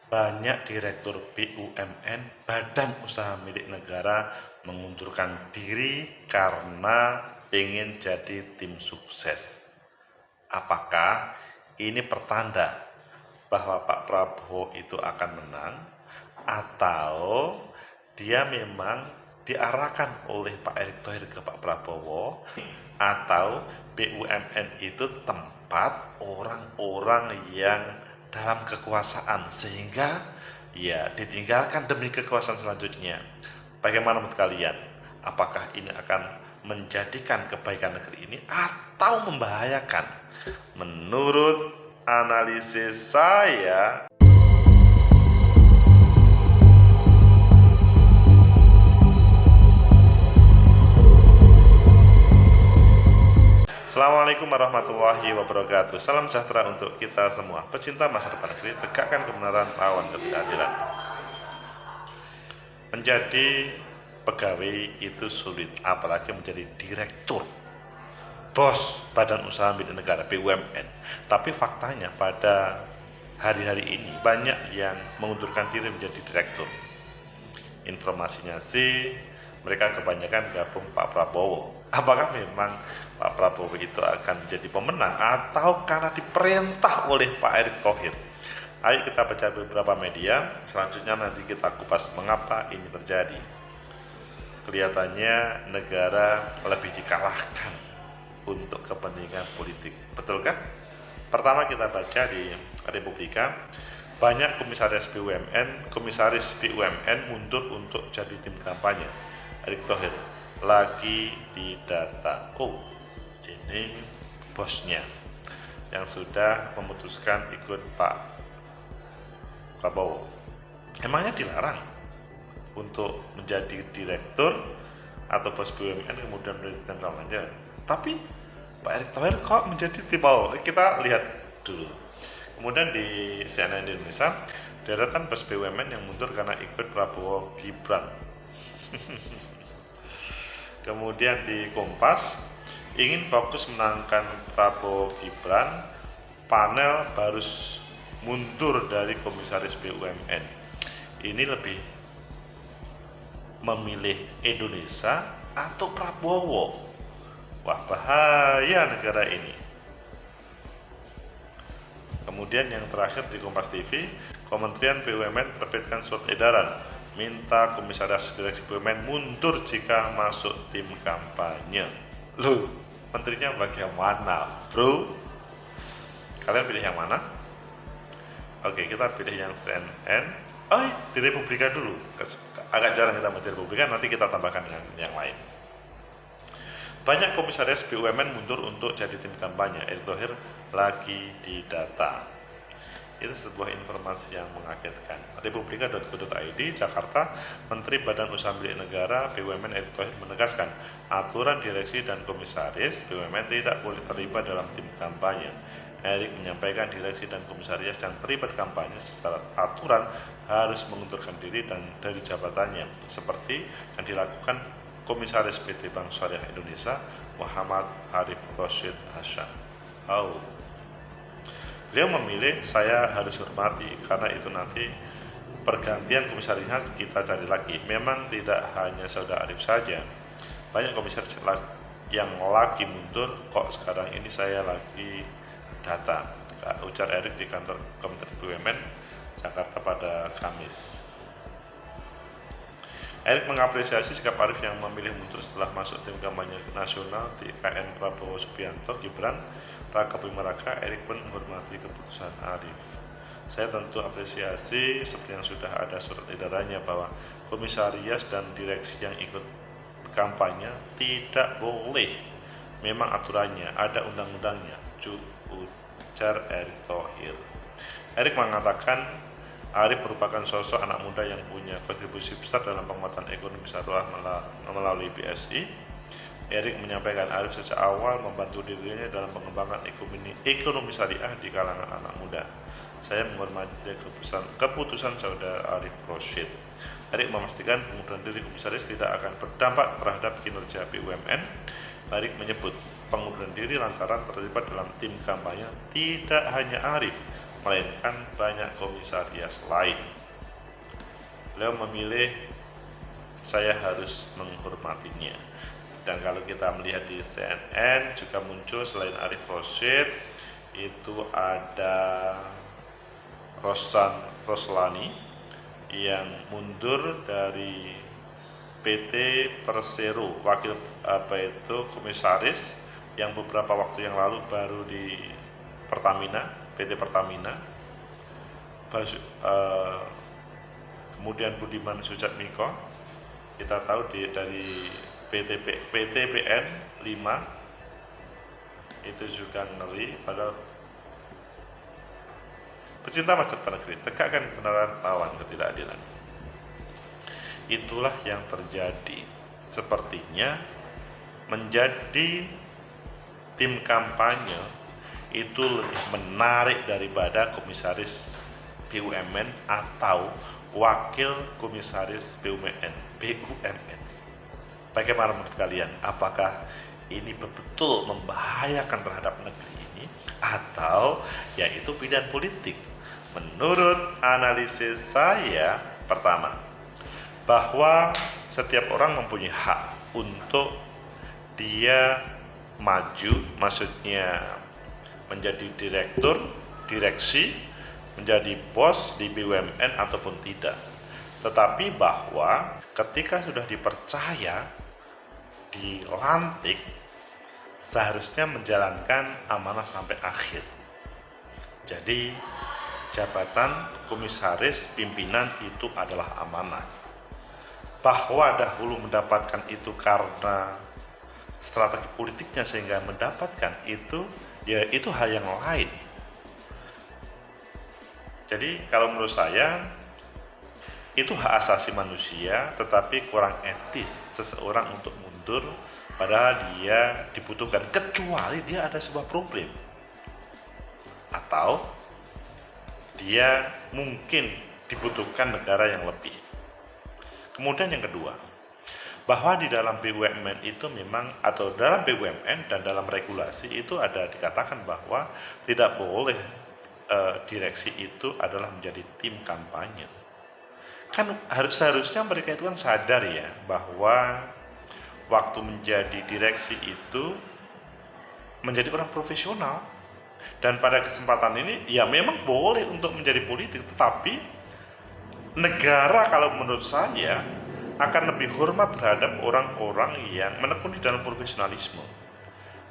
Banyak direktur BUMN, badan usaha milik negara, mengundurkan diri karena ingin jadi tim sukses. Apakah ini pertanda bahwa Pak Prabowo itu akan menang, atau dia memang diarahkan oleh Pak Erick Thohir ke Pak Prabowo, atau BUMN itu tempat orang-orang yang dalam kekuasaan sehingga ya ditinggalkan demi kekuasaan selanjutnya? Bagaimana menurut kalian? Apakah ini akan menjadikan kebaikan negeri ini atau membahayakan? Menurut analisis saya, Assalamualaikum warahmatullahi wabarakatuh. Salam sejahtera untuk kita semua. Pecinta masa depan negeri, tegakkan kebenaran, lawan ketidakadilan. Menjadi pegawai itu sulit, apalagi menjadi direktur, bos badan usaha milik negara BUMN. Tapi faktanya pada hari-hari ini banyak yang mengundurkan diri menjadi direktur. Informasinya sih mereka kebanyakan gabung Pak Prabowo. Apakah memang Pak Prabowo itu akan menjadi pemenang atau karena diperintah oleh Pak Erick Thohir? Ayo kita baca beberapa media, selanjutnya nanti kita kupas mengapa ini terjadi. Kelihatannya negara lebih dikalahkan untuk kepentingan politik, betul kan? Pertama kita baca di Republika, banyak komisaris BUMN mundur untuk jadi tim kampanye. Erick Thohir lagi didata. Oh, ini bosnya yang sudah memutuskan ikut Pak Prabowo. Emangnya dilarang untuk menjadi direktur atau bos BUMN kemudian menjadi tim kampanye? Tapi Pak Erick Thohir kok menjadi tim? Kita lihat dulu. Kemudian di CNN Indonesia, deretan bos BUMN yang mundur karena ikut Prabowo Gibran. Kemudian di Kompas, ingin fokus menangkan Prabowo Gibran, panel baru mundur dari komisaris BUMN. Ini lebih memilih Indonesia atau Prabowo? Wah, bahaya negara ini. Kemudian yang terakhir di Kompas TV, Kementerian BUMN terbitkan surat edaran minta komisaris direksi BUMN mundur jika masuk tim kampanye. Loh, menterinya bagaimana, bro? Kalian pilih yang mana? Oke, kita pilih yang CNN. Oh, di Republika dulu. Agak jarang kita baca Republika, nanti kita tambahkan dengan yang lain. Banyak komisaris BUMN mundur untuk jadi tim kampanye. Erick Thohir lagi didata. Itu sebuah informasi yang mengagetkan. Republika.co.id, Jakarta, Menteri Badan Usaha Milik Negara BUMN Erick Thohir menegaskan aturan direksi dan komisaris BUMN tidak boleh terlibat dalam tim kampanye. Erick menyampaikan direksi dan komisaris yang terlibat kampanye secara aturan harus mengundurkan diri dan dari jabatannya, seperti yang dilakukan Komisaris PT Bank Syariah Indonesia Muhammad Arif Rosyid Hasan. Beliau memilih, saya harus hormati karena itu nanti pergantian komisarisnya kita cari lagi. Memang tidak hanya Saudara Arif saja, banyak komisaris yang lagi mundur, kok sekarang ini saya lagi data, ujar Erick di kantor Kementerian BUMN Jakarta pada Kamis. Erick mengapresiasi sikap Arif yang memilih mundur setelah masuk tim kampanye nasional di KN Prabowo Subianto Gibran Raka Buming Raka. Erick pun menghormati keputusan Arif. Saya tentu apresiasi seperti yang sudah ada surat edarannya bahwa komisarias dan direksi yang ikut kampanye tidak boleh. Memang aturannya, ada undang-undangnya, ujar Erick Thohir. Erick mengatakan Arif merupakan sosok anak muda yang punya kontribusi besar dalam penguatan ekonomi syariah melalui BSI. Erick menyampaikan Arif sejak awal membantu dirinya dalam pengembangan ekonomi syariah di kalangan anak muda. Saya menghormati keputusan Saudara Arif Rosyid. Erick memastikan pengunduran diri komisaris tidak akan berdampak terhadap kinerja BUMN. Erick menyebut pengunduran diri lantaran terlibat dalam tim kampanye tidak hanya Arif, melainkan banyak komisarias lain. Beliau memilih saya harus menghormatinya. Dan kalau kita melihat di CNN juga muncul selain Arif Rosyid itu ada Roslani yang mundur dari PT Persero, wakil komisaris yang beberapa waktu yang lalu baru di Pertamina, PT Pertamina. Kemudian Budiman Sujatmiko, kita tahu dari PTPN 5 itu juga ngeri. Padahal pecinta masa depan negeri, tegakkan kebenaran, lawan ketidakadilan. Itulah yang terjadi. Sepertinya menjadi tim kampanye itu lebih menarik daripada komisaris BUMN atau wakil komisaris BUMN. Bagaimana menurut kalian? Apakah ini betul membahayakan terhadap negeri ini atau yaitu pilihan politik? Menurut analisis saya, pertama, bahwa setiap orang mempunyai hak untuk dia maju, maksudnya menjadi direktur, direksi, menjadi bos di BUMN ataupun tidak. Tetapi bahwa ketika sudah dipercaya, dilantik, seharusnya menjalankan amanah sampai akhir. Jadi jabatan komisaris pimpinan itu adalah amanah. Bahwa dahulu mendapatkan itu karena strategi politiknya sehingga mendapatkan itu, ya itu hal yang lain. Jadi kalau menurut saya itu hak asasi manusia, tetapi kurang etis seseorang untuk mundur padahal dia dibutuhkan, kecuali dia ada sebuah problem atau dia mungkin dibutuhkan negara yang lebih. Kemudian yang kedua, bahwa di dalam BUMN itu memang, atau dalam BUMN dan dalam regulasi itu ada dikatakan bahwa tidak boleh direksi itu adalah menjadi tim kampanye. Kan seharusnya mereka itu kan sadar ya bahwa waktu menjadi direksi itu menjadi orang profesional, dan pada kesempatan ini ya memang boleh untuk menjadi politik, tetapi negara kalau menurut saya akan lebih hormat terhadap orang-orang yang menekuni dalam profesionalisme.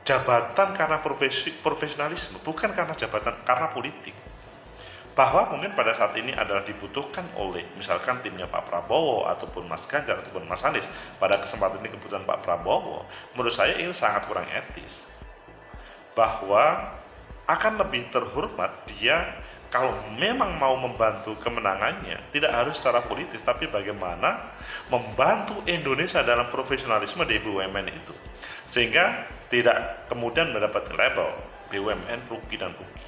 Jabatan karena profesionalisme, bukan karena jabatan karena politik. Bahwa mungkin pada saat ini adalah dibutuhkan oleh misalkan timnya Pak Prabowo ataupun Mas Ganjar ataupun Mas Anies. Pada kesempatan ini kebutuhan Pak Prabowo, menurut saya ini sangat kurang etis. Bahwa akan lebih terhormat dia kalau memang mau membantu kemenangannya, tidak harus secara politis, tapi bagaimana membantu Indonesia dalam profesionalisme di BUMN itu, sehingga tidak kemudian mendapat label BUMN rugi dan rugi.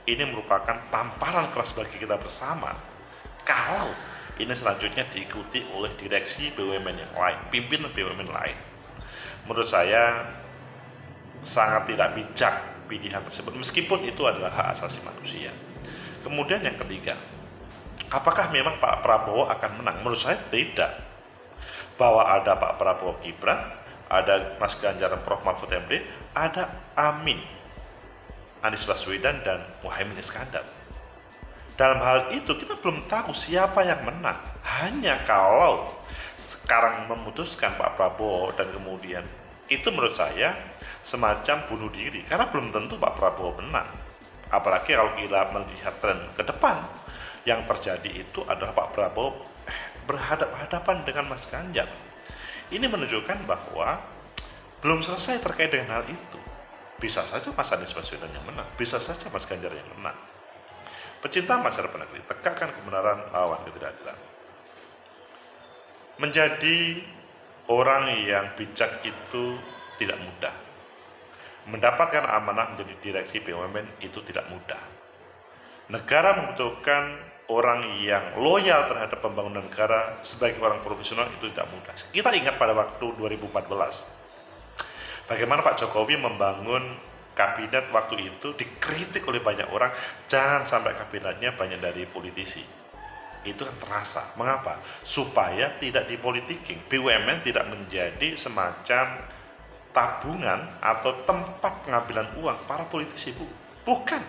Ini merupakan tamparan keras bagi kita bersama kalau ini selanjutnya diikuti oleh direksi BUMN yang lain, pimpinan BUMN lain. Menurut saya sangat tidak bijak pilihan tersebut, meskipun itu adalah hak asasi manusia. Kemudian yang ketiga, apakah memang Pak Prabowo akan menang? Menurut saya tidak. Bahwa ada Pak Prabowo Gibran, ada Mas Ganjar Prof Mahfud MD, ada Amin, Anies Baswedan dan Muhaimin Iskandar. Dalam hal itu kita belum tahu siapa yang menang. Hanya kalau sekarang memutuskan Pak Prabowo dan kemudian itu menurut saya semacam bunuh diri, karena belum tentu Pak Prabowo menang. Apalagi kalau kita melihat tren ke depan, yang terjadi itu adalah Pak Prabowo berhadapan-hadapan dengan Mas Ganjar. Ini menunjukkan bahwa belum selesai terkait dengan hal itu. Bisa saja Mas Anies Baswedan yang menang, bisa saja Mas Ganjar yang menang. Pecinta masa depan negeri, tegakkan kebenaran, lawan ketidakadilan. Menjadi orang yang bijak itu tidak mudah. Mendapatkan amanah menjadi direksi BUMN itu tidak mudah. Negara membutuhkan orang yang loyal terhadap pembangunan negara sebagai orang profesional itu tidak mudah. Kita ingat pada waktu 2014, bagaimana Pak Jokowi membangun kabinet waktu itu dikritik oleh banyak orang, jangan sampai kabinetnya banyak dari politisi. Itu kan terasa. Mengapa? Supaya tidak dipolitiking. BUMN tidak menjadi semacam tabungan atau tempat pengambilan uang para politisi. Bukan.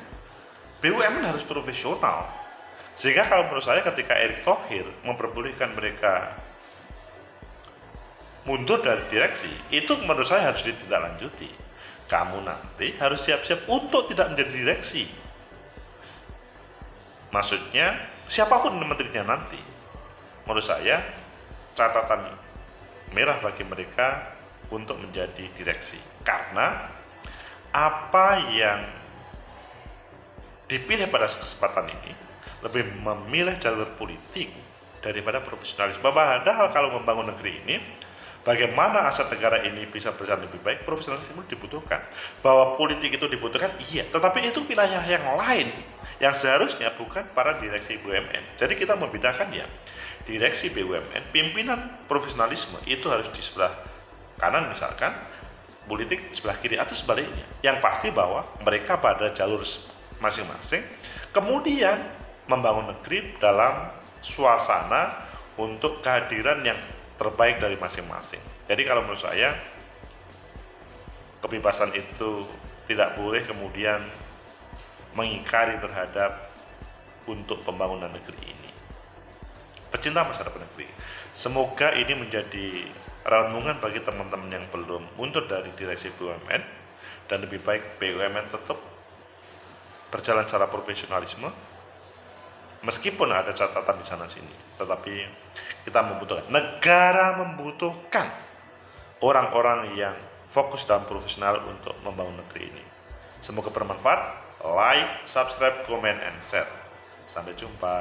BUMN harus profesional. Sehingga kalau menurut saya ketika Erick Thohir memperbolehkan mereka mundur dari direksi, itu menurut saya harus ditindaklanjuti. Kamu nanti harus siap-siap untuk tidak menjadi direksi. Maksudnya, siapapun menterinya nanti, menurut saya catatan merah bagi mereka untuk menjadi direksi. Karena apa yang dipilih pada kesempatan ini lebih memilih jalur politik daripada profesionalisme. Padahal kalau membangun negeri ini, bagaimana aset negara ini bisa berjalan lebih baik, profesionalisme dibutuhkan. Bahwa politik itu dibutuhkan, iya. Tetapi itu wilayah yang lain, yang seharusnya bukan para direksi BUMN. Jadi kita membedakan ya, direksi BUMN, pimpinan profesionalisme itu harus di sebelah kanan misalkan, politik sebelah kiri atau sebaliknya. Yang pasti bahwa mereka pada jalur masing-masing, kemudian membangun negeri dalam suasana untuk kehadiran yang terbaik dari masing-masing. Jadi kalau menurut saya, kebebasan itu tidak boleh kemudian mengingkari terhadap untuk pembangunan negeri ini. Pecinta masyarakat negeri, semoga ini menjadi renungan bagi teman-teman yang belum mundur dari direksi BUMN, dan lebih baik BUMN tetap berjalan secara profesionalisme, meskipun ada catatan di sana sini, tetapi kita membutuhkan, negara membutuhkan orang-orang yang fokus dan profesional untuk membangun negeri ini. Semoga bermanfaat. Like, subscribe, comment, and share. Sampai jumpa.